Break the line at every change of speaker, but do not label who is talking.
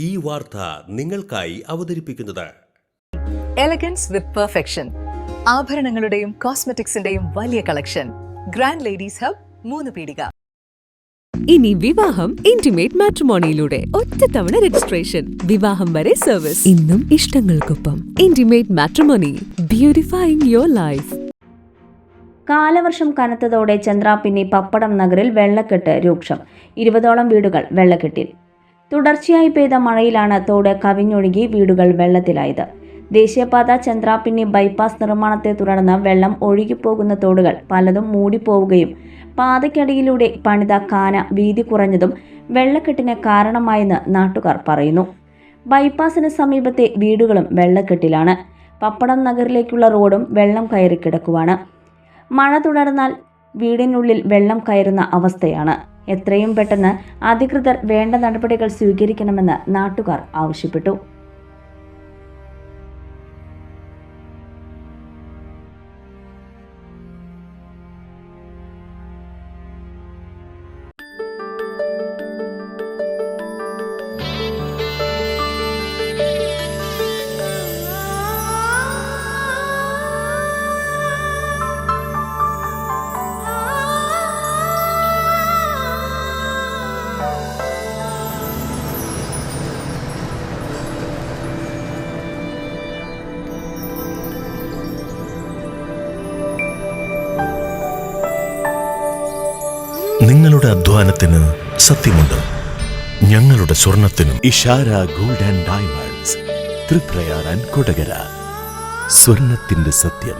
ഈ വാർത്ത നിങ്ങൾക്കായി അവതരിപ്പിക്കുന്നത്
എലഗൻസ് വിത്ത് പെർഫെക്ഷൻ. ആഭരണങ്ങളുടെയും കോസ്മെറ്റിക്സിന്റെയും വലിയ കളക്ഷൻ. ഗ്രാൻഡ് ലേഡീസ് ഹബ്, 3 പീടിക.
ഇനി വിവാഹം ഇന്റിമേറ്റ് മാട്രിമോണിയിലൂടെ ഒറ്റത്തവണ രജിസ്ട്രേഷൻ, വിവാഹം വരെ സർവീസ്. ഇന്നും ഇഷ്ടങ്ങൾക്കൊപ്പം ഇന്റിമേറ്റ് മാട്രിമോണി, ബ്യൂട്ടിഫൈയിങ് യുവർ ലൈഫ്.
കാലവർഷം കനത്തതോടെ ചന്ദ്രാപിന്നി പപ്പടം നഗറിൽ വെള്ളക്കെട്ട് രൂക്ഷം. 20ഓളം വീടുകൾ വെള്ളക്കെട്ടിൽ. തുടർച്ചയായി പെയ്ത മഴയിലാണ് തോട് കവിഞ്ഞൊഴുകി വീടുകൾ വെള്ളത്തിലായത്. ദേശീയപാത ചന്ദ്രാപിന്നി ബൈപ്പാസ് നിർമ്മാണത്തെ തുടർന്ന് വെള്ളം ഒഴുകിപ്പോകുന്ന തോടുകൾ പലതും മൂടിപ്പോവുകയും പാതയ്ക്കടിയിലൂടെ പണിത കാന വീതി കുറഞ്ഞതും വെള്ളക്കെട്ടിന് കാരണമായെന്ന് നാട്ടുകാർ പറയുന്നു. ബൈപ്പാസിന് സമീപത്തെ വീടുകളും വെള്ളക്കെട്ടിലാണ്. പപ്പടം നഗറിലേക്കുള്ള റോഡും വെള്ളം കയറി കിടക്കുവാണ്. മഴ തുടർന്നാൽ വീടിനുള്ളിൽ വെള്ളം കയറുന്ന അവസ്ഥയാണ്. എത്രയും പെട്ടെന്ന് അധികൃതർ വേണ്ട നടപടികൾ സ്വീകരിക്കണമെന്ന് നാട്ടുകാർ ആവശ്യപ്പെട്ടു.
നിങ്ങളുടെ അധ്വാനത്തിന് സത്യമുണ്ട്, ഞങ്ങളുടെ സ്വർണത്തിനും.
Ishara gold and diamonds, Triprayar and Kodakara. സ്വർണത്തിന്റെ സത്യം.